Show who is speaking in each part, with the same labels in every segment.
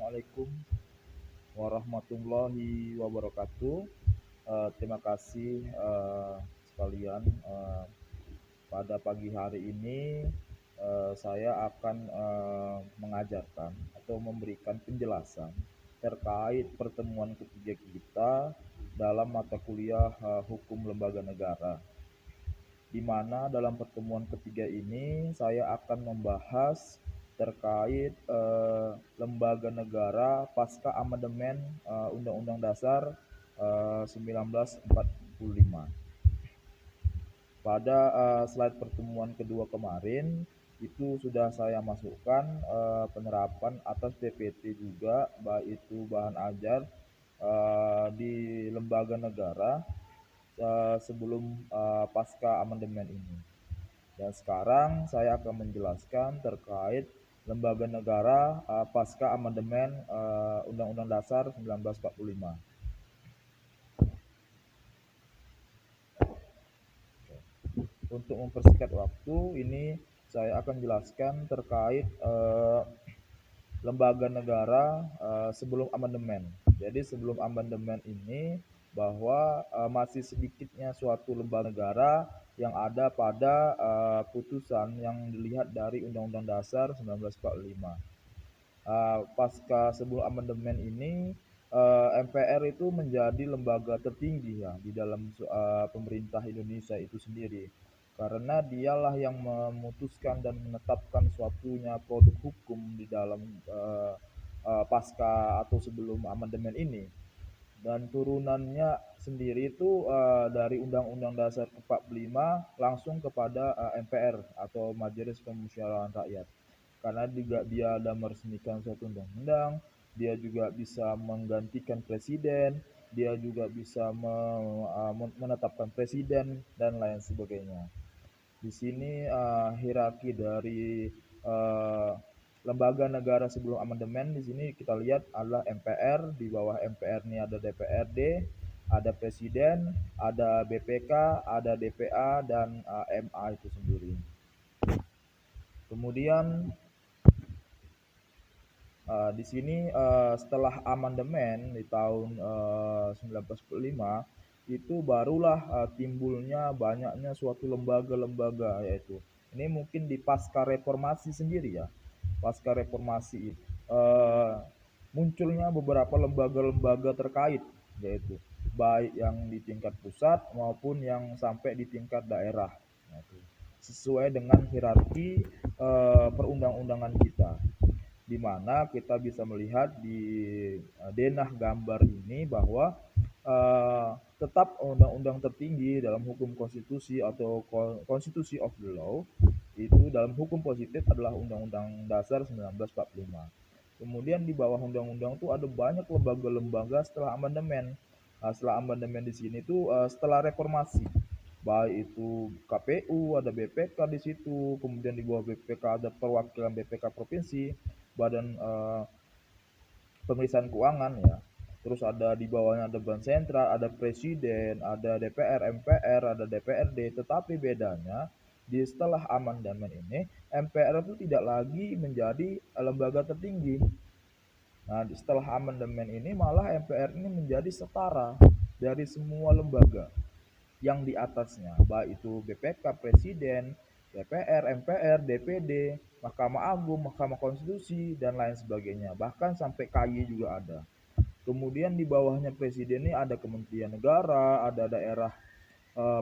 Speaker 1: Assalamualaikum warahmatullahi wabarakatuh. Terima kasih sekalian. Pada pagi hari ini saya akan mengajarkan atau memberikan penjelasan terkait pertemuan ketiga kita dalam mata kuliah Hukum Lembaga Negara, di mana dalam pertemuan ketiga ini saya akan membahas terkait lembaga negara pasca amandemen Undang-Undang Dasar 1945. Pada slide pertemuan kedua kemarin itu sudah saya masukkan penerapan atas PPT juga, baik itu bahan ajar di lembaga negara sebelum pasca amandemen ini. Dan sekarang saya akan menjelaskan terkait lembaga negara pasca amandemen Undang-Undang Dasar 1945. Untuk mempersingkat waktu, ini saya akan jelaskan terkait lembaga negara sebelum amandemen. Jadi sebelum amandemen ini bahwa masih sedikitnya suatu lembaga negara yang ada pada putusan yang dilihat dari Undang-Undang Dasar 1945. Pasca sebelum amandemen ini MPR itu menjadi lembaga tertinggi ya di dalam pemerintah Indonesia itu sendiri, karena dialah yang memutuskan dan menetapkan suatunya produk hukum di dalam pasca atau sebelum amandemen ini. Dan turunannya sendiri itu dari Undang-Undang Dasar 45 langsung kepada MPR atau Majelis Permusyawaratan Rakyat, karena juga dia ada meresmikan suatu undang-undang, dia juga bisa menggantikan presiden, dia juga bisa menetapkan presiden dan lain sebagainya. Di sini hierarki dari lembaga negara sebelum amandemen di sini kita lihat adalah MPR, di bawah MPR ini ada DPRD, ada presiden, ada BPK, ada DPA dan MA itu sendiri. Kemudian di sini setelah amandemen di tahun 1945 itu barulah timbulnya banyaknya suatu lembaga-lembaga, yaitu ini mungkin di pasca reformasi sendiri ya. Pasca reformasi munculnya beberapa lembaga-lembaga terkait, yaitu baik yang di tingkat pusat maupun yang sampai di tingkat daerah, yaitu sesuai dengan hierarki perundang-undangan kita, di mana kita bisa melihat di denah gambar ini bahwa tetap undang-undang tertinggi dalam hukum konstitusi atau Constitution of the Law itu dalam hukum positif adalah Undang-Undang Dasar 1945. Kemudian di bawah undang-undang itu ada banyak lembaga-lembaga setelah amandemen. Setelah amandemen di sini tuh setelah reformasi, baik itu KPU, ada BPK di situ, kemudian di bawah BPK ada perwakilan BPK provinsi, badan pemeriksaan keuangan ya. Terus ada di bawahnya ada bank sentral, ada presiden, ada DPR, MPR, ada DPRD. Tetapi bedanya di setelah amandemen ini MPR itu tidak lagi menjadi lembaga tertinggi. Nah, setelah amandemen ini malah MPR ini menjadi setara dari semua lembaga yang di atasnya, baik itu BPK, Presiden, DPR, MPR, DPD, Mahkamah Agung, Mahkamah Konstitusi, dan lain sebagainya. Bahkan sampai KY juga ada. Kemudian di bawahnya Presiden ini ada Kementerian Negara, ada daerah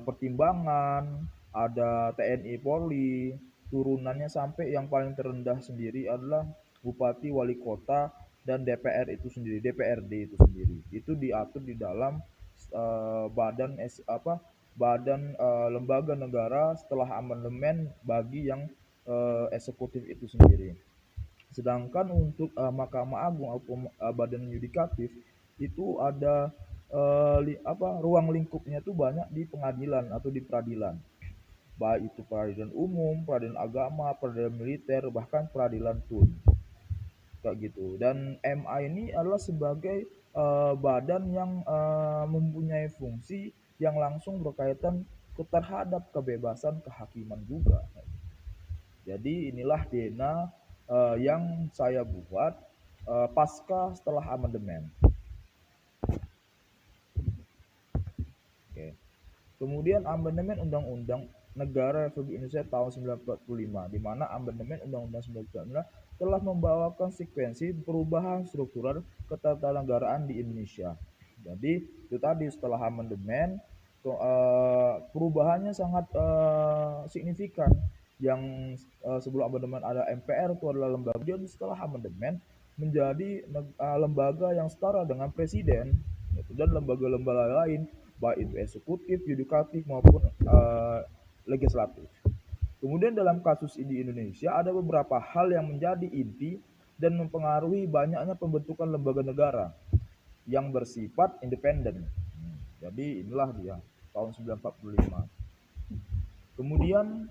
Speaker 1: pertimbangan, ada TNI Polri, turunannya sampai yang paling terendah sendiri adalah Bupati, Wali Kota, dan DPR itu sendiri, DPRD itu sendiri. Itu diatur di dalam badan lembaga negara setelah amandemen bagi yang eksekutif itu sendiri. Sedangkan untuk Mahkamah Agung atau badan yudikatif itu ada ruang lingkupnya itu banyak di pengadilan atau di peradilan. Baik itu peradilan umum, peradilan agama, peradilan militer, bahkan peradilan tun. Kayak gitu. Dan MA ini adalah sebagai badan yang mempunyai fungsi yang langsung berkaitan terhadap kebebasan kehakiman juga. Jadi inilah denah yang saya buat pasca setelah amandemen. Oke. Kemudian amandemen Undang-Undang Negara Republik Indonesia tahun 1945, di mana amandemen Undang-Undang 1945 telah membawa konsekuensi perubahan struktural ketatanegaraan di Indonesia. Jadi itu tadi setelah amandemen perubahannya sangat signifikan. Yang sebelum amandemen ada MPR itu adalah lembaga, jadi setelah amandemen menjadi lembaga yang setara dengan presiden dan lembaga-lembaga lain, baik itu eksekutif, yudikatif maupun legislatif. Kemudian dalam kasus ini di Indonesia ada beberapa hal yang menjadi inti dan mempengaruhi banyaknya pembentukan lembaga negara yang bersifat independen. Jadi inilah dia tahun 1945. Kemudian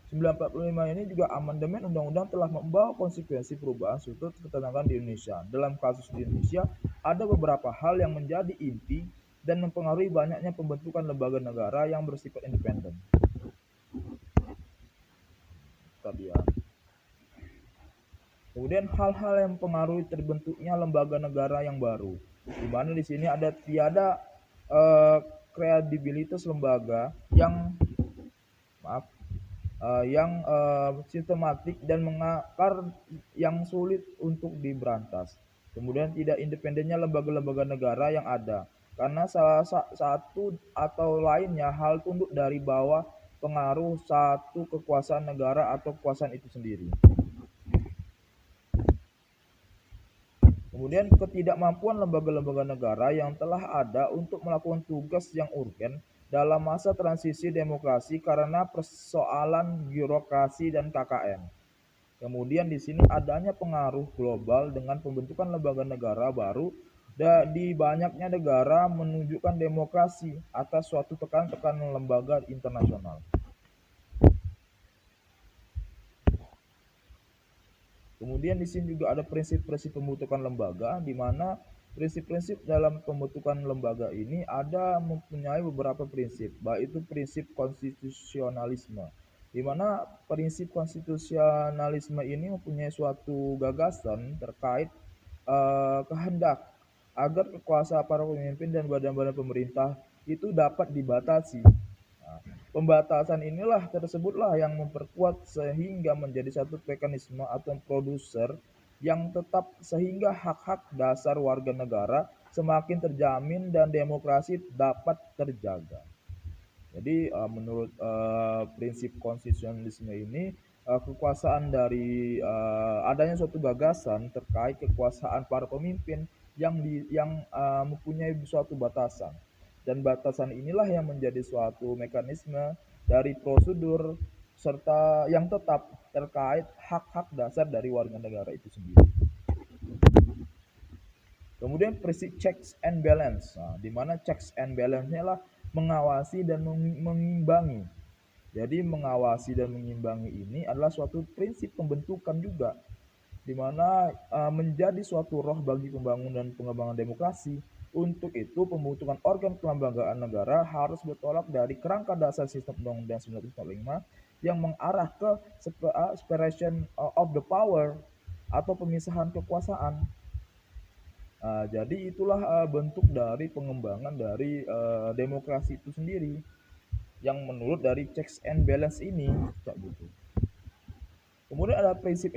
Speaker 1: 1945 ini juga amandemen undang-undang telah membawa konsekuensi perubahan struktur ketenagaan di Indonesia. Dalam kasus di Indonesia ada beberapa hal yang menjadi inti dan mempengaruhi banyaknya pembentukan lembaga negara yang bersifat independen. Tadi ya. Kemudian hal-hal yang mempengaruhi terbentuknya lembaga negara yang baru, di mana di sini ada tiada kredibilitas lembaga yang sistematik dan mengakar yang sulit untuk diberantas. Kemudian tidak independennya lembaga-lembaga negara yang ada, karena salah satu atau lainnya hal tunduk dari bawah pengaruh satu kekuasaan negara atau kekuasaan itu sendiri. Kemudian ketidakmampuan lembaga-lembaga negara yang telah ada untuk melakukan tugas yang urgen dalam masa transisi demokrasi karena persoalan birokrasi dan KKN. Kemudian di sini adanya pengaruh global dengan pembentukan lembaga negara baru di banyaknya negara menunjukkan demokrasi atas suatu tekanan lembaga internasional. Kemudian di sini juga ada prinsip-prinsip pembentukan lembaga, di mana prinsip-prinsip dalam pembentukan lembaga ini ada mempunyai beberapa prinsip, baik itu prinsip konstitusionalisme, di mana prinsip konstitusionalisme ini mempunyai suatu gagasan terkait kehendak agar kekuasaan para pemimpin dan badan-badan pemerintah itu dapat dibatasi. Nah, pembatasan inilah tersebutlah yang memperkuat sehingga menjadi satu mekanisme atau produser yang tetap sehingga hak-hak dasar warga negara semakin terjamin dan demokrasi dapat terjaga. Jadi menurut prinsip konstitusionalisme ini kekuasaan dari adanya suatu gagasan terkait kekuasaan para pemimpin yang mempunyai suatu batasan, dan batasan inilah yang menjadi suatu mekanisme dari prosedur serta yang tetap terkait hak-hak dasar dari warga negara itu sendiri. Kemudian prinsip checks and balance, di mana checks and balance-nya lah mengawasi dan mengimbangi. Jadi mengawasi dan mengimbangi ini adalah suatu prinsip pembentukan juga, di mana menjadi suatu roh bagi pembangunan dan pengembangan demokrasi. Untuk itu pembentukan organ kelembagaan negara harus bertolak dari kerangka dasar sistem Undang-Undang 1945 yang mengarah ke separation of the power atau pemisahan kekuasaan. Jadi itulah bentuk dari pengembangan dari demokrasi itu sendiri yang menurut dari checks and balance ini gitu. Kemudian ada prinsip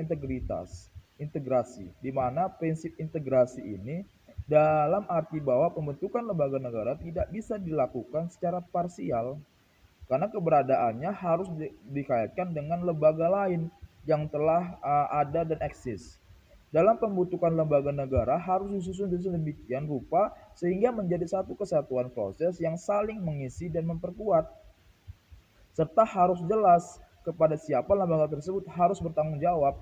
Speaker 1: integrasi, di mana prinsip integrasi ini dalam arti bahwa pembentukan lembaga negara tidak bisa dilakukan secara parsial karena keberadaannya harus dikaitkan dengan lembaga lain yang telah ada dan eksis. Dalam pembentukan lembaga negara harus disusun sedemikian rupa sehingga menjadi satu kesatuan proses yang saling mengisi dan memperkuat, serta harus jelas kepada siapa lembaga tersebut harus bertanggung jawab.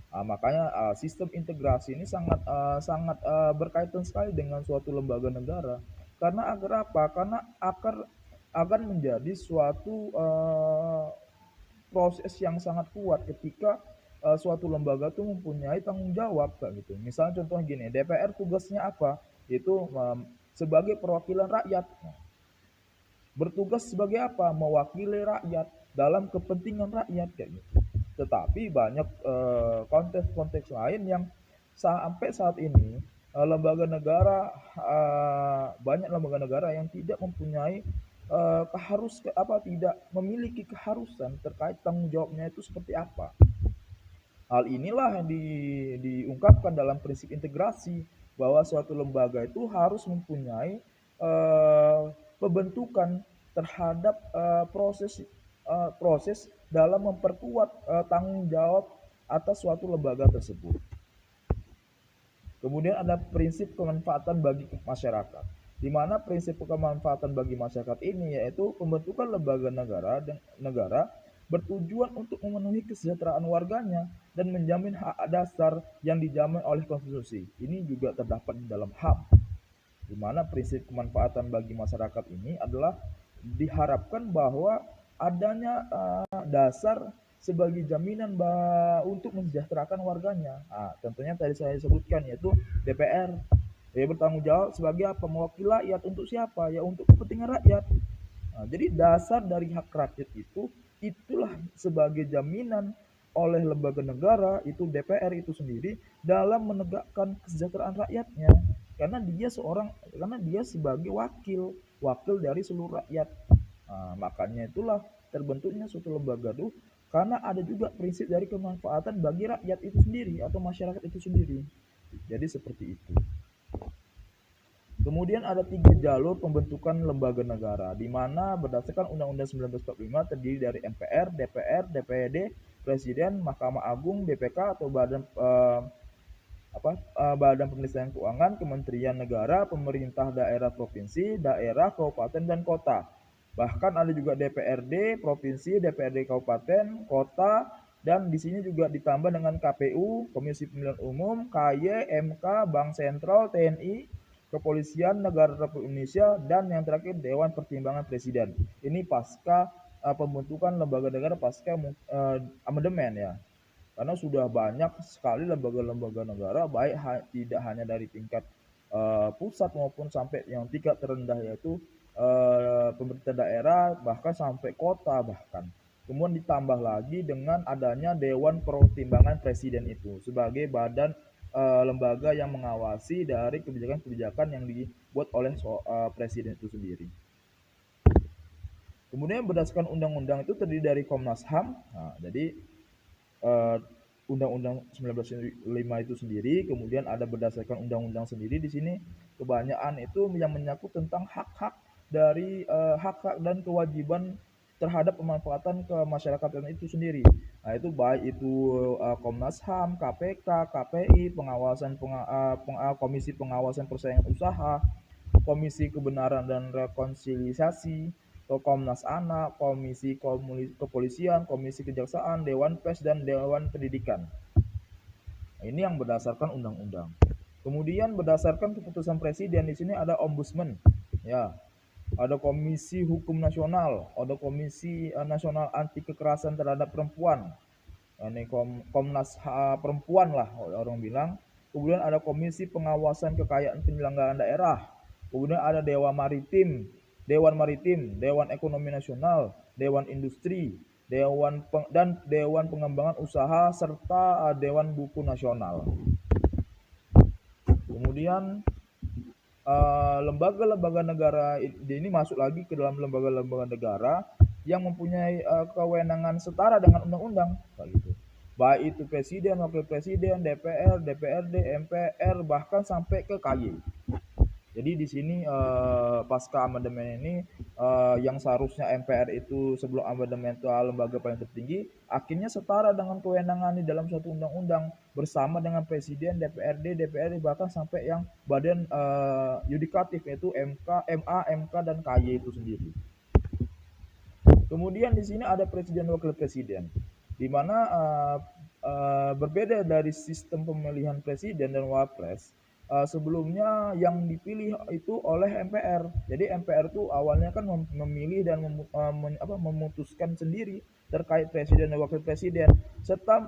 Speaker 1: Makanya sistem integrasi ini sangat berkaitan sekali dengan suatu lembaga negara. Karena agar apa? Karena akan menjadi suatu proses yang sangat kuat ketika suatu lembaga itu mempunyai tanggung jawab kayak gitu. Misalnya contohnya gini, DPR tugasnya apa? Itu sebagai perwakilan rakyat. Bertugas sebagai apa? Mewakili rakyat dalam kepentingan rakyat kayak gitu. Tetapi banyak konteks-konteks lain yang sampai saat ini lembaga negara banyak lembaga negara yang tidak mempunyai tidak memiliki keharusan terkait tanggung jawabnya itu seperti apa. Hal inilah yang diungkapkan dalam prinsip integrasi bahwa suatu lembaga itu harus mempunyai pembentukan terhadap proses dalam memperkuat tanggung jawab atas suatu lembaga tersebut. Kemudian ada prinsip kemanfaatan bagi masyarakat, di mana prinsip kemanfaatan bagi masyarakat ini yaitu pembentukan lembaga negara bertujuan untuk memenuhi kesejahteraan warganya dan menjamin hak dasar yang dijamin oleh konstitusi. Ini juga terdapat di dalam HAM, di mana prinsip kemanfaatan bagi masyarakat ini adalah diharapkan bahwa adanya dasar sebagai jaminan untuk mensejahterakan warganya. Nah, tentunya tadi saya sebutkan yaitu DPR. Dia bertanggung jawab sebagai apa? Mewakili rakyat. Untuk siapa? Ya untuk kepentingan rakyat. Nah, jadi dasar dari hak rakyat itulah sebagai jaminan oleh lembaga negara itu DPR itu sendiri dalam menegakkan kesejahteraan rakyatnya. Karena dia sebagai wakil dari seluruh rakyat. Nah, makanya itulah terbentuknya suatu lembaga itu karena ada juga prinsip dari kemanfaatan bagi rakyat itu sendiri atau masyarakat itu sendiri. Jadi seperti itu. Kemudian ada 3 jalur pembentukan lembaga negara, di mana berdasarkan Undang-Undang 1945 terdiri dari MPR, DPR, DPRD, Presiden, Mahkamah Agung, BPK atau Badan Penyelesaian Keuangan, Kementerian Negara, pemerintah daerah provinsi, daerah, kabupaten, dan kota. Bahkan ada juga DPRD provinsi, DPRD kabupaten, kota, dan di sini juga ditambah dengan KPU, Komisi Pemilihan Umum, KY, MK, Bank Sentral, TNI, Kepolisian Negara Republik Indonesia, dan yang terakhir Dewan Pertimbangan Presiden. Ini pasca pembentukan lembaga negara pasca amandemen ya. Karena sudah banyak sekali lembaga-lembaga negara baik tidak hanya dari tingkat pusat maupun sampai yang tingkat terendah yaitu pemerintah daerah bahkan sampai kota bahkan. Kemudian ditambah lagi dengan adanya Dewan Pertimbangan Presiden itu sebagai badan lembaga yang mengawasi dari kebijakan-kebijakan yang dibuat oleh presiden itu sendiri. Kemudian berdasarkan undang-undang itu terdiri dari Komnas HAM. Nah, jadi Undang-Undang 1945 itu sendiri, kemudian ada berdasarkan undang-undang sendiri di sini kebanyakan itu yang menyangkut tentang hak-hak dari hak-hak dan kewajiban terhadap pemanfaatan ke masyarakat itu sendiri. Nah, itu baik itu Komnas HAM, KPK, KPI, Komisi Pengawasan Persaingan Usaha, Komisi Kebenaran dan Rekonsiliasi, Komnas Anak, Komisi Kepolisian, Komisi Kejaksaan, Dewan Pers, dan Dewan Pendidikan. Nah, ini yang berdasarkan undang-undang. Kemudian berdasarkan keputusan presiden di sini ada ombudsman, ya, ada Komisi Hukum Nasional, ada Komisi Nasional Anti Kekerasan Terhadap Perempuan. Ini Komnas Perempuan lah orang bilang. Kemudian ada Komisi Pengawasan Kekayaan Penyelenggaraan Daerah. Kemudian ada Dewan Maritim, Dewan Ekonomi Nasional, Dewan Industri, dan Dewan Pengembangan Usaha serta Dewan Buku Nasional. Kemudian lembaga-lembaga negara ini masuk lagi ke dalam lembaga-lembaga negara yang mempunyai kewenangan setara dengan undang-undang, gitu. Baik itu presiden, wakil presiden, DPR, DPRD, MPR, bahkan sampai ke KY. Jadi di sini pasca amandemen ini yang seharusnya MPR itu sebelum amandemen itu lembaga paling tertinggi, akhirnya setara dengan kewenangan di dalam suatu undang-undang bersama dengan presiden, DPRD, DPRD bahkan sampai yang badan yudikatif yaitu MK, MA, MK dan KY itu sendiri. Kemudian di sini ada presiden wakil presiden, di mana berbeda dari sistem pemilihan presiden dan wapres. Sebelumnya yang dipilih itu oleh MPR. Jadi MPR itu awalnya kan memilih dan memutuskan sendiri terkait presiden dan wakil presiden serta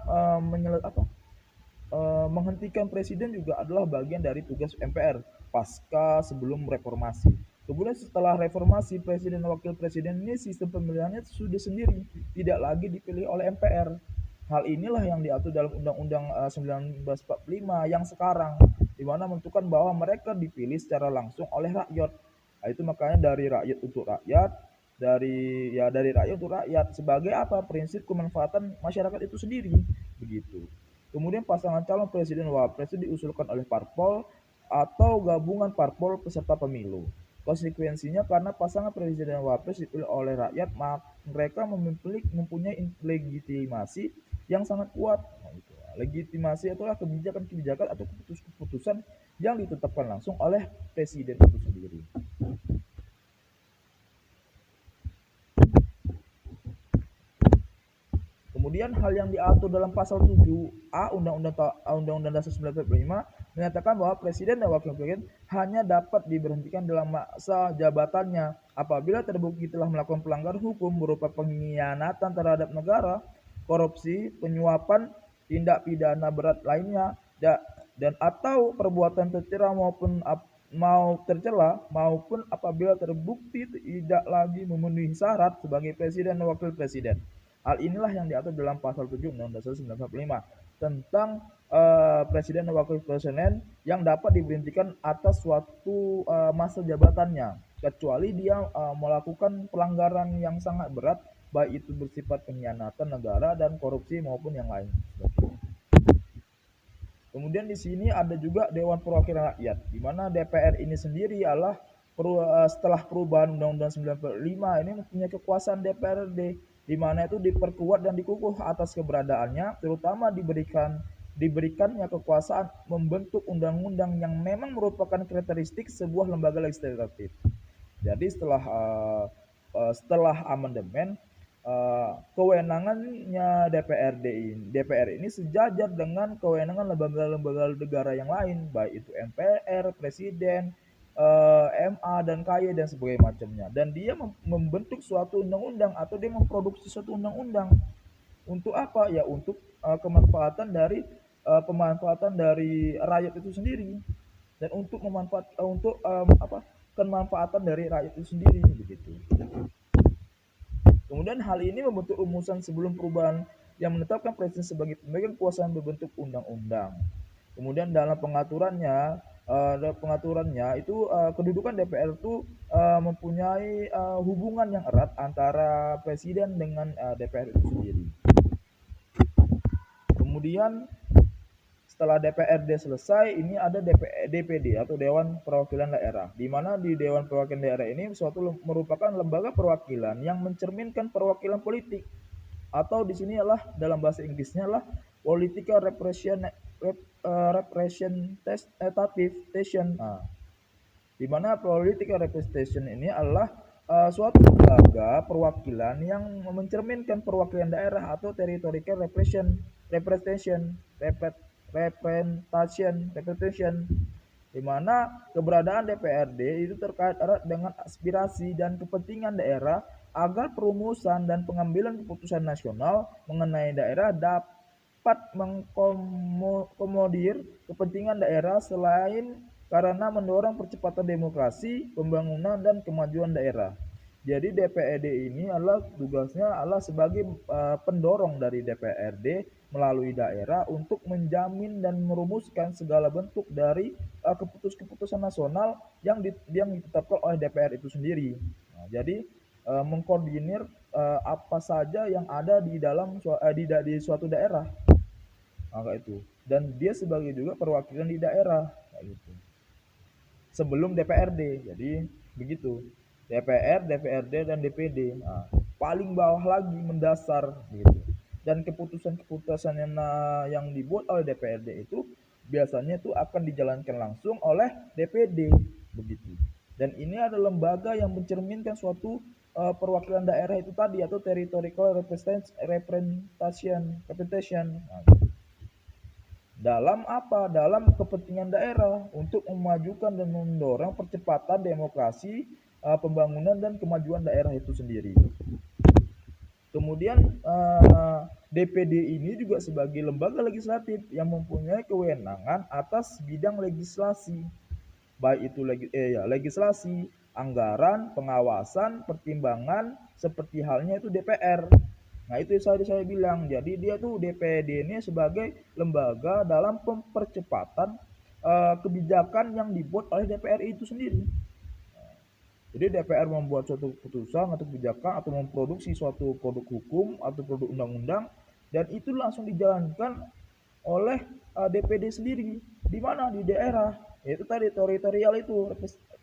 Speaker 1: menghentikan presiden juga adalah bagian dari tugas MPR pasca sebelum reformasi. Kemudian setelah reformasi presiden dan wakil presiden ini sistem pemilihannya sudah sendiri, tidak lagi dipilih oleh MPR. Hal inilah yang diatur dalam Undang-Undang 1945 yang sekarang, di mana menentukan bahwa mereka dipilih secara langsung oleh rakyat. Nah, itu makanya dari rakyat untuk rakyat, dari rakyat untuk rakyat sebagai apa? Prinsip kemanfaatan masyarakat itu sendiri, begitu. Kemudian pasangan calon presiden wapres itu diusulkan oleh parpol atau gabungan parpol peserta pemilu. Konsekuensinya karena pasangan presiden dan wapres dipilih oleh rakyat, maka mereka mempunyai legitimasi yang sangat kuat. Nah, itu. Legitimasi itulah kebijakan-kebijakan atau keputusan-keputusan yang ditetapkan langsung oleh presiden itu sendiri. Kemudian hal yang diatur dalam pasal 7A Undang-Undang Dasar 1945 menyatakan bahwa presiden dan wakil presiden hanya dapat diberhentikan dalam masa jabatannya apabila terbukti telah melakukan pelanggaran hukum berupa pengkhianatan terhadap negara, korupsi, penyuapan, tindak pidana berat lainnya, dan atau perbuatan tercela maupun apabila terbukti tidak lagi memenuhi syarat sebagai presiden dan wakil presiden. Hal inilah yang diatur dalam pasal 7 Undang-Undang Dasar 1945 tentang presiden dan wakil presiden yang dapat diberhentikan atas suatu masa jabatannya kecuali dia melakukan pelanggaran yang sangat berat, baik itu bersifat pengkhianatan negara dan korupsi maupun yang lain. Kemudian di sini ada juga Dewan Perwakilan Rakyat, di mana DPR ini sendiri adalah setelah perubahan Undang-Undang 95 ini mempunyai kekuasaan DPRD, di mana itu diperkuat dan dikukuh atas keberadaannya, terutama diberikannya kekuasaan membentuk undang-undang yang memang merupakan karakteristik sebuah lembaga legislatif. Jadi setelah amandemen, kewenangannya DPR ini sejajar dengan kewenangan lembaga-lembaga negara yang lain, baik itu MPR, Presiden, MA dan KY dan sebagainya macamnya. Dan dia membentuk suatu undang-undang atau dia memproduksi suatu undang-undang untuk apa? Ya untuk pemanfaatan dari rakyat itu sendiri dan kemanfaatan dari rakyat itu sendiri begitu. Kemudian hal ini membentuk rumusan sebelum perubahan yang menetapkan presiden sebagai pemegang kekuasaan berbentuk undang-undang. Kemudian dalam pengaturannya itu kedudukan DPR itu mempunyai hubungan yang erat antara presiden dengan DPR itu sendiri. Kemudian setelah DPRD selesai, ini ada DPD atau Dewan Perwakilan Daerah, di mana di Dewan Perwakilan Daerah ini merupakan lembaga perwakilan yang mencerminkan perwakilan politik, atau di sini adalah dalam bahasa Inggrisnya adalah political representation. Nah, di mana political representation ini adalah suatu lembaga perwakilan yang mencerminkan perwakilan daerah atau territorial representation, di mana keberadaan DPRD itu terkait erat dengan aspirasi dan kepentingan daerah agar perumusan dan pengambilan keputusan nasional mengenai daerah dapat mengakomodir kepentingan daerah selain karena mendorong percepatan demokrasi, pembangunan dan kemajuan daerah. Jadi DPRD ini tugasnya sebagai pendorong dari DPRD melalui daerah untuk menjamin dan merumuskan segala bentuk dari keputusan nasional yang ditetapkan oleh DPR itu sendiri. Nah, jadi mengkoordinir apa saja yang ada di dalam di suatu daerah. Nah, itu. Dan dia sebagai juga perwakilan di daerah kayak gitu. Sebelum DPRD. Jadi begitu. DPR, DPRD dan DPD. Nah, paling bawah lagi mendasar gitu. Dan keputusan-keputusan yang dibuat oleh DPRD itu biasanya itu akan dijalankan langsung oleh DPD begitu. Dan ini adalah lembaga yang mencerminkan suatu perwakilan daerah itu tadi atau territorial representation. Nah, dalam apa? Dalam kepentingan daerah untuk memajukan dan mendorong percepatan demokrasi, pembangunan dan kemajuan daerah itu sendiri. Kemudian DPD ini juga sebagai lembaga legislatif yang mempunyai kewenangan atas bidang legislasi, baik itu legislasi, anggaran, pengawasan, pertimbangan, seperti halnya itu DPR. Nah, itu saya bilang. Jadi dia tuh DPD ini sebagai lembaga dalam percepatan kebijakan yang dibuat oleh DPR itu sendiri. Jadi DPR membuat suatu keputusan atau kebijakan atau memproduksi suatu produk hukum atau produk undang-undang dan itu langsung dijalankan oleh DPD sendiri. Di mana? Di daerah. Yaitu tadi teritorial itu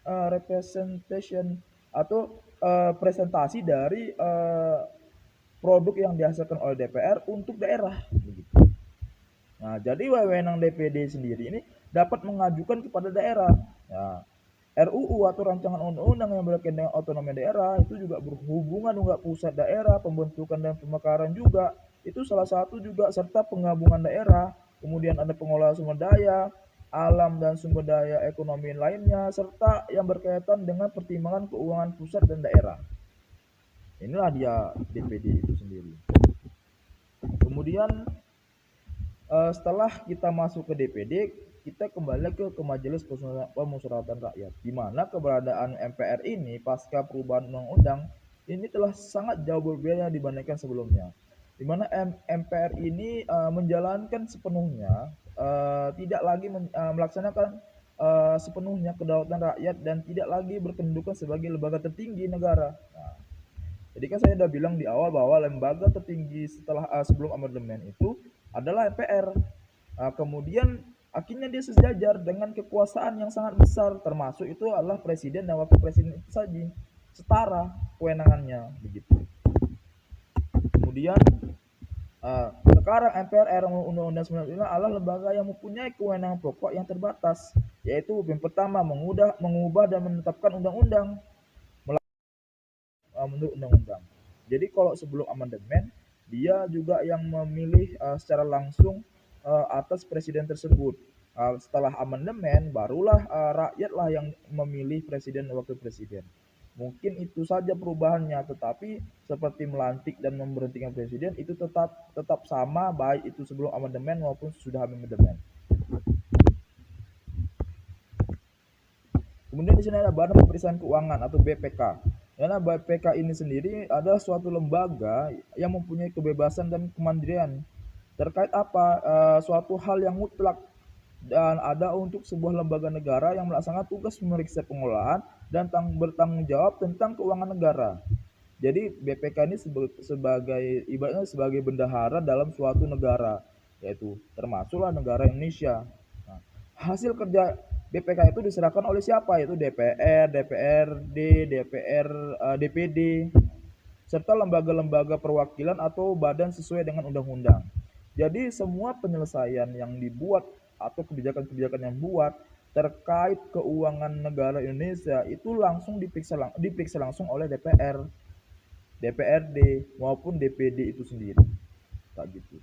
Speaker 1: representation atau presentasi dari produk yang dihasilkan oleh DPR untuk daerah. Nah, jadi wewenang DPD sendiri ini dapat mengajukan kepada daerah. Ya, RUU atau rancangan undang-undang yang berkaitan dengan otonomi daerah itu juga berhubungan dengan pusat daerah, pembentukan dan pemekaran juga. Itu salah satu juga serta penggabungan daerah. Kemudian ada pengelolaan sumber daya, alam dan sumber daya ekonomi lainnya serta yang berkaitan dengan pertimbangan keuangan pusat dan daerah. Inilah dia DPD itu sendiri. Kemudian setelah kita masuk ke DPD, kita kembali ke Majelis Permusyawaratan Rakyat, di mana keberadaan MPR ini pasca perubahan undang-undang ini telah sangat jauh berbeda dibandingkan sebelumnya, di mana MPR ini menjalankan sepenuhnya, tidak lagi melaksanakan sepenuhnya kedaulatan rakyat dan tidak lagi berkedudukan sebagai lembaga tertinggi negara. Nah, jadi kan saya udah bilang di awal bahwa lembaga tertinggi setelah sebelum amandemen itu adalah MPR. Kemudian akhirnya dia sejajar dengan kekuasaan yang sangat besar, termasuk itu adalah presiden dan wakil presiden itu saja setara kewenangannya begitu. Kemudian sekarang MPR Undang-Undang 95 adalah lembaga yang mempunyai kewenangan pokok yang terbatas, yaitu yang pertama mengubah dan menetapkan undang-undang menurut undang-undang. Jadi kalau sebelum amandemen dia juga yang memilih secara langsung atas presiden tersebut. Setelah amandemen barulah rakyatlah yang memilih presiden dan wakil presiden. Mungkin itu saja perubahannya, tetapi seperti melantik dan memberhentikan presiden itu tetap sama baik itu sebelum amandemen maupun sudah amandemen. Kemudian di sini ada Badan Pemeriksa Keuangan atau BPK. Karena BPK ini sendiri adalah suatu lembaga yang mempunyai kebebasan dan kemandirian terkait apa suatu hal yang mutlak dan ada untuk sebuah lembaga negara yang melaksanakan tugas memeriksa pengelolaan dan bertanggung jawab tentang keuangan negara. Jadi BPK ini sebagai ibaratnya sebagai bendahara dalam suatu negara, yaitu termasuklah negara Indonesia. Nah, hasil kerja BPK itu diserahkan oleh siapa? Yaitu DPR, DPRD, DPR, DPD, serta lembaga-lembaga perwakilan atau badan sesuai dengan undang-undang. Jadi semua penyelesaian yang dibuat atau kebijakan-kebijakan yang buat terkait keuangan negara Indonesia itu langsung diperiksa langsung oleh DPR, DPRD maupun DPD itu sendiri. Tak gitu.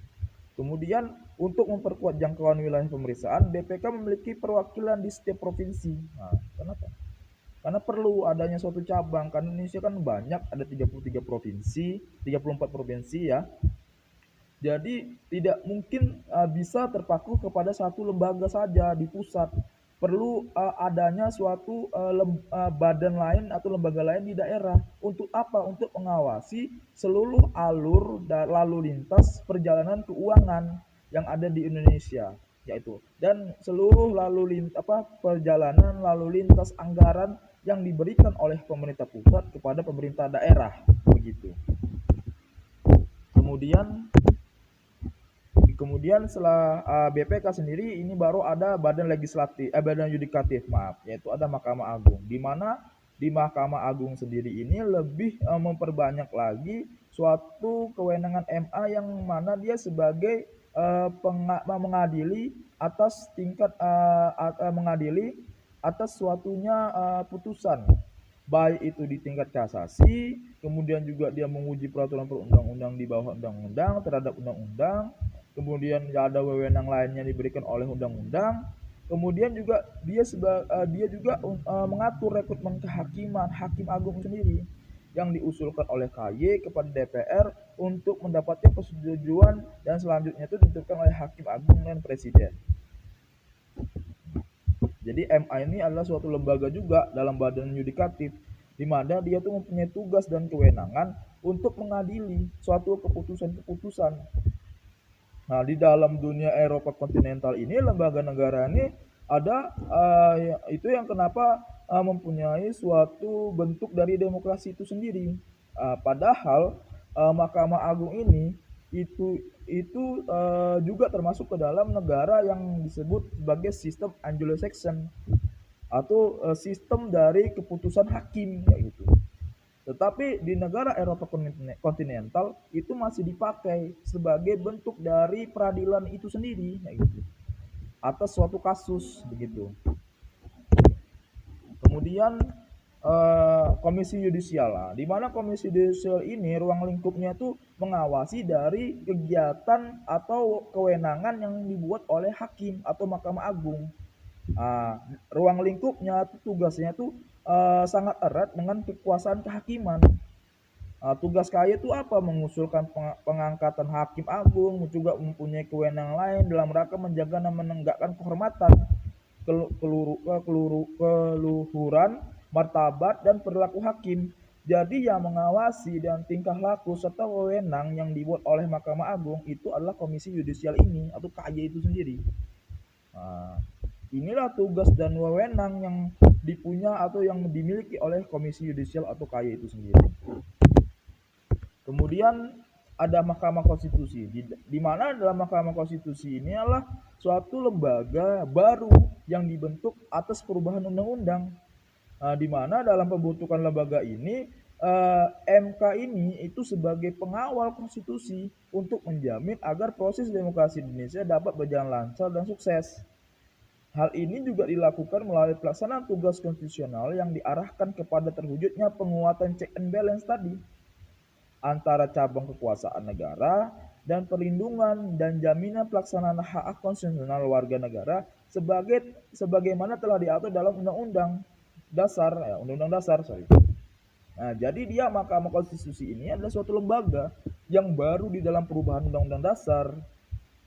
Speaker 1: Kemudian untuk memperkuat jangkauan wilayah pemeriksaan, BPK memiliki perwakilan di setiap provinsi. Nah, kenapa? Karena perlu adanya suatu cabang. Karena Indonesia kan banyak, ada 33 provinsi, 34 provinsi ya. Jadi tidak mungkin bisa terpaku kepada satu lembaga saja di pusat. Perlu adanya suatu badan lain atau lembaga lain di daerah. Untuk apa? Untuk mengawasi seluruh alur dan lalu lintas perjalanan keuangan yang ada di Indonesia, yaitu dan seluruh perjalanan lalu lintas anggaran yang diberikan oleh pemerintah pusat kepada pemerintah daerah begitu. Kemudian setelah BPK sendiri ini baru ada badan yudikatif yaitu ada Mahkamah Agung, di mana di Mahkamah Agung sendiri ini lebih memperbanyak lagi suatu kewenangan MA yang mana dia sebagai mengadili atas mengadili atas suatunya putusan, baik itu di tingkat kasasi, kemudian juga dia menguji peraturan perundang-undang di bawah undang-undang terhadap undang-undang, kemudian ada wewenang lainnya diberikan oleh undang-undang, kemudian juga dia juga mengatur rekrutmen kehakiman hakim agung sendiri yang diusulkan oleh KY kepada DPR untuk mendapatkan persetujuan dan selanjutnya itu ditentukan oleh hakim agung dan presiden. Jadi MA ini adalah suatu lembaga juga dalam badan yudikatif, di mana dia tuh mempunyai tugas dan kewenangan untuk mengadili suatu keputusan-keputusan. Nah, di dalam dunia Eropa kontinental ini lembaga negara ini ada itu yang kenapa mempunyai suatu bentuk dari demokrasi itu sendiri. Padahal Mahkamah Agung ini itu juga termasuk ke dalam negara yang disebut sebagai sistem Anglo-Saxon atau sistem dari keputusan hakim kayak gitu. Tetapi di negara Eropa kontinental itu masih dipakai sebagai bentuk dari peradilan itu sendiri, kayak gitu, atas suatu kasus begitu. Kemudian komisi yudisial lah, di mana komisi yudisial ini ruang lingkupnya tuh mengawasi dari kegiatan atau kewenangan yang dibuat oleh hakim atau Mahkamah Agung. Ruang lingkupnya tugasnya tuh sangat erat dengan kekuasaan kehakiman. Tugas KAI itu apa? Mengusulkan pengangkatan hakim agung, juga mempunyai kewenangan lain dalam rangka menjaga dan menegakkan kehormatan, keluhuran, martabat, dan perilaku hakim. Jadi yang mengawasi dan tingkah laku serta wewenang yang dibuat oleh Mahkamah Agung itu adalah Komisi Yudisial ini atau KY itu sendiri. Inilah tugas dan wewenang yang dipunya atau yang dimiliki oleh Komisi Yudisial atau KY itu sendiri. Kemudian ada Mahkamah Konstitusi, di mana dalam Mahkamah Konstitusi ini adalah suatu lembaga baru yang dibentuk atas perubahan undang-undang. Di mana dalam pembentukan lembaga ini MK ini itu sebagai pengawal konstitusi untuk menjamin agar proses demokrasi di Indonesia dapat berjalan lancar dan sukses. Hal ini juga dilakukan melalui pelaksanaan tugas konstitusional yang diarahkan kepada terwujudnya penguatan check and balance tadi antara cabang kekuasaan negara dan perlindungan dan jaminan pelaksanaan hak konstitusional warga negara sebagaimana telah diatur dalam Undang-Undang Dasar, Nah, jadi dia Mahkamah Konstitusi ini adalah suatu lembaga yang baru di dalam perubahan Undang-Undang Dasar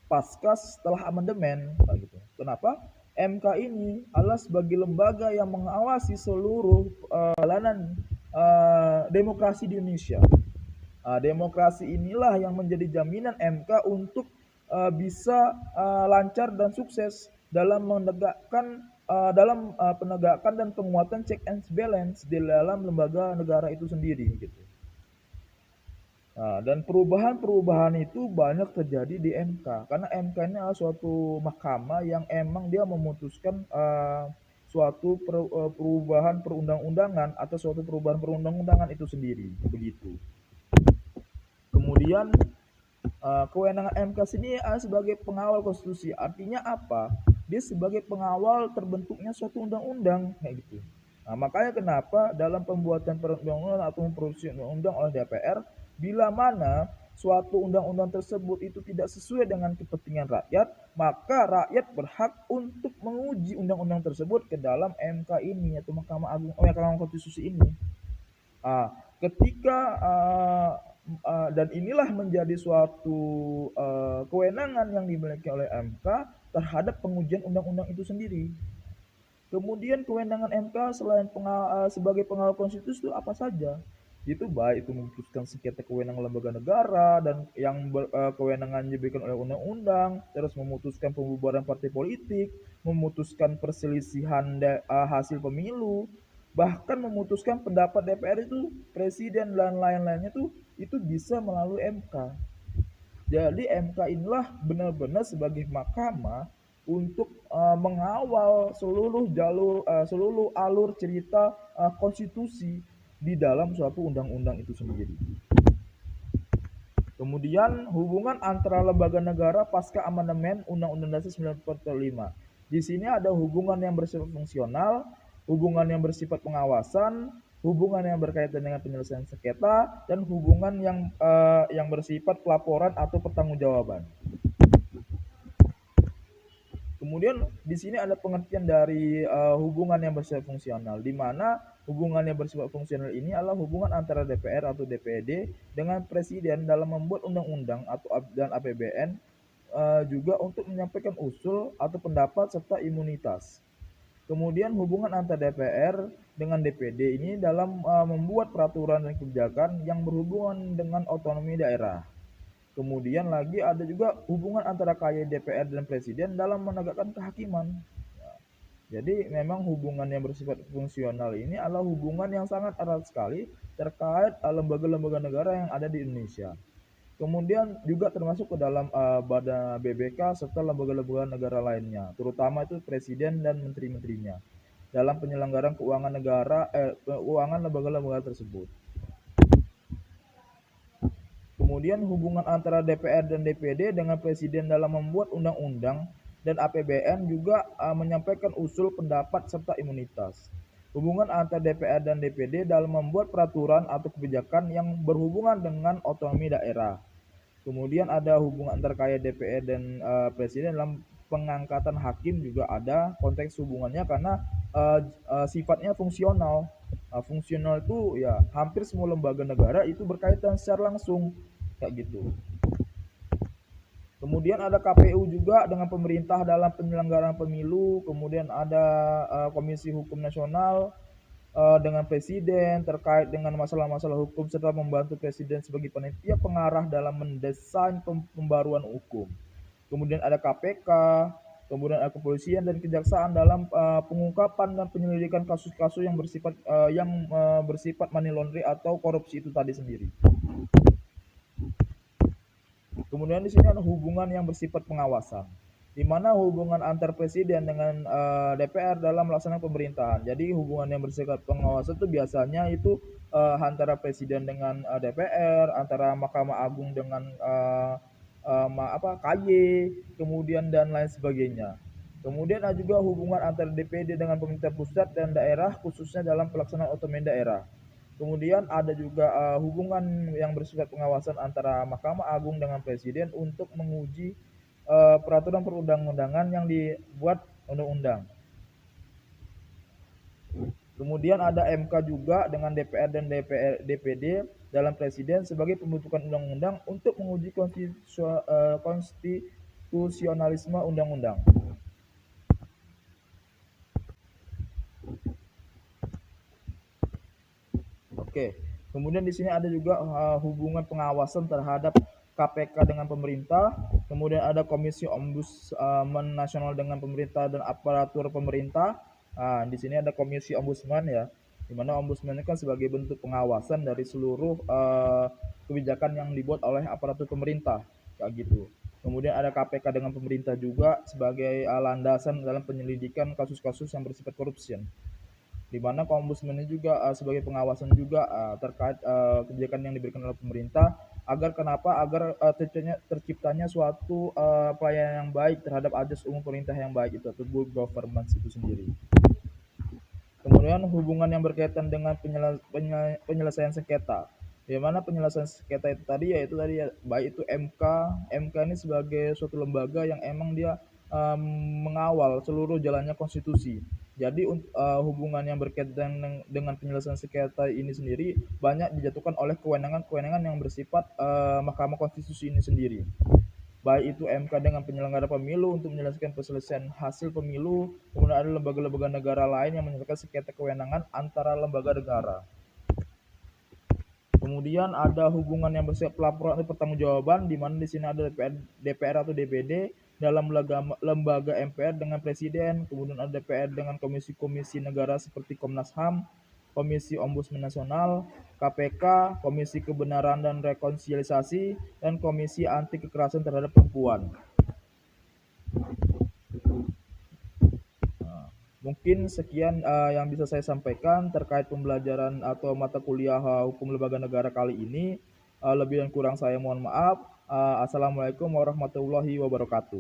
Speaker 1: pasca setelah amandemen, gitu. Kenapa? MK ini adalah sebagai lembaga yang mengawasi seluruh jalanan demokrasi di Indonesia. Demokrasi inilah yang menjadi jaminan MK untuk bisa lancar dan sukses dalam penegakan dan penguatan check and balance di dalam lembaga negara itu sendiri gitu. Dan perubahan-perubahan itu banyak terjadi di MK karena MK ini adalah suatu mahkamah yang emang dia memutuskan suatu perubahan perundang-undangan atau suatu perubahan perundang-undangan itu sendiri begitu. Kemudian kewenangan MK sini sebagai pengawal konstitusi. Artinya apa? Dia sebagai pengawal terbentuknya suatu undang-undang kayak gitu. Makanya kenapa dalam pembuatan perundang-undangan atau memproduksi undang-undang oleh DPR, bila mana suatu undang-undang tersebut itu tidak sesuai dengan kepentingan rakyat, maka rakyat berhak untuk menguji undang-undang tersebut ke dalam MK ini atau Mahkamah Agung, Mahkamah Konstitusi ini. Ketika dan inilah menjadi suatu kewenangan yang dimiliki oleh MK terhadap pengujian undang-undang itu sendiri. Kemudian kewenangan MK selain sebagai pengawal konstitusi itu apa saja? Itu baik itu memutuskan sengketa kewenangan lembaga negara dan yang kewenangan diberikan oleh undang-undang, terus memutuskan pembubaran partai politik, memutuskan perselisihan hasil pemilu, bahkan memutuskan pendapat DPR itu, presiden dan lain-lainnya itu bisa melalui MK. Jadi MK inilah benar-benar sebagai mahkamah untuk mengawal seluruh alur cerita konstitusi di dalam suatu undang-undang itu sendiri. Kemudian hubungan antara lembaga negara pasca amandemen Undang-Undang Dasar 1945. Di sini ada hubungan yang bersifat fungsional, hubungan yang bersifat pengawasan, hubungan yang berkaitan dengan penyelesaian sengketa, dan hubungan yang bersifat pelaporan atau pertanggungjawaban. Kemudian di sini ada pengertian dari hubungan yang bersifat fungsional, di mana hubungan yang bersifat fungsional ini adalah hubungan antara DPR atau DPD dengan presiden dalam membuat undang-undang dan APBN, juga untuk menyampaikan usul atau pendapat serta imunitas. Kemudian hubungan antara DPR dengan DPD ini dalam membuat peraturan dan kebijakan yang berhubungan dengan otonomi daerah. Kemudian lagi ada juga hubungan antara KY DPR dan Presiden dalam menegakkan kehakiman. Jadi memang hubungan yang bersifat fungsional ini adalah hubungan yang sangat erat sekali terkait lembaga-lembaga negara yang ada di Indonesia. Kemudian juga termasuk ke dalam badan BBK serta lembaga-lembaga negara lainnya, terutama itu presiden dan menteri-menterinya dalam penyelenggaraan keuangan negara, keuangan lembaga-lembaga tersebut. Kemudian hubungan antara DPR dan DPD dengan presiden dalam membuat undang-undang dan APBN juga menyampaikan usul pendapat serta imunitas. Hubungan antara DPR dan DPD dalam membuat peraturan atau kebijakan yang berhubungan dengan otonomi daerah. Kemudian ada hubungan antara DPR dan presiden dalam pengangkatan hakim juga ada konteks hubungannya karena sifatnya fungsional. Fungsional itu ya hampir semua lembaga negara itu berkaitan secara langsung kayak gitu. Kemudian ada KPU juga dengan pemerintah dalam penyelenggaraan pemilu, kemudian ada Komisi Hukum Nasional dengan presiden terkait dengan masalah-masalah hukum serta membantu presiden sebagai panitia pengarah dalam mendesain pembaruan hukum. Kemudian ada KPK, kemudian ada kepolisian dan kejaksaan dalam pengungkapan dan penyelidikan kasus-kasus yang bersifat money laundering atau korupsi itu tadi sendiri. Kemudian di sini ada hubungan yang bersifat pengawasan, di mana hubungan antar presiden dengan DPR dalam melaksanakan pemerintahan. Jadi hubungan yang bersifat pengawasan itu biasanya itu antara presiden dengan DPR, antara Mahkamah Agung dengan KY, kemudian dan lain sebagainya. Kemudian ada juga hubungan antara DPD dengan pemerintah pusat dan daerah khususnya dalam pelaksanaan otonomi daerah. Kemudian ada juga hubungan yang bersifat pengawasan antara Mahkamah Agung dengan Presiden untuk menguji peraturan perundang-undangan yang dibuat undang-undang. Kemudian ada MK juga dengan DPR dan DPD dalam Presiden sebagai pembentukan undang-undang untuk menguji konstitusionalisme undang-undang. Oke. Kemudian di sini ada juga hubungan pengawasan terhadap KPK dengan pemerintah, kemudian ada Komisi Ombudsman Nasional dengan pemerintah dan aparatur pemerintah. Nah, di sini ada Komisi Ombudsman ya, di mana Ombudsman ini kan sebagai bentuk pengawasan dari seluruh kebijakan yang dibuat oleh aparatur pemerintah, kayak gitu. Kemudian ada KPK dengan pemerintah juga sebagai landasan dalam penyelidikan kasus-kasus yang bersifat korupsi, di mana Ombudsman ini juga sebagai pengawasan juga terkait kebijakan yang diberikan oleh pemerintah agar terciptanya suatu pelayanan yang baik terhadap ajas umum pemerintah yang baik itu atau good governance itu sendiri. Kemudian hubungan yang berkaitan dengan penyelesaian sengketa, di mana penyelesaian sengketa itu tadi yaitu tadi baik itu MK ini sebagai suatu lembaga yang emang dia mengawal seluruh jalannya konstitusi. Jadi hubungan yang berkaitan dengan penyelesaian sengketa ini sendiri banyak dijatuhkan oleh kewenangan-kewenangan yang bersifat Mahkamah Konstitusi ini sendiri. Baik itu MK dengan penyelenggara pemilu untuk menyelesaikan perselisihan hasil pemilu, kemudian ada lembaga-lembaga negara lain yang menyelesaikan sengketa kewenangan antara lembaga negara. Kemudian ada hubungan yang bersifat pelaporan atau pertanggungjawaban, di mana di sini ada DPR atau DPD dalam lembaga MPR dengan presiden, kemudian ada DPR dengan komisi-komisi negara seperti Komnas HAM, Komisi Ombudsman Nasional, KPK, Komisi Kebenaran dan Rekonsiliasi, dan Komisi Anti Kekerasan Terhadap Perempuan. Mungkin sekian yang bisa saya sampaikan terkait pembelajaran atau mata kuliah hukum lembaga negara kali ini. Lebih dan kurang saya mohon maaf. Assalamualaikum warahmatullahi wabarakatuh.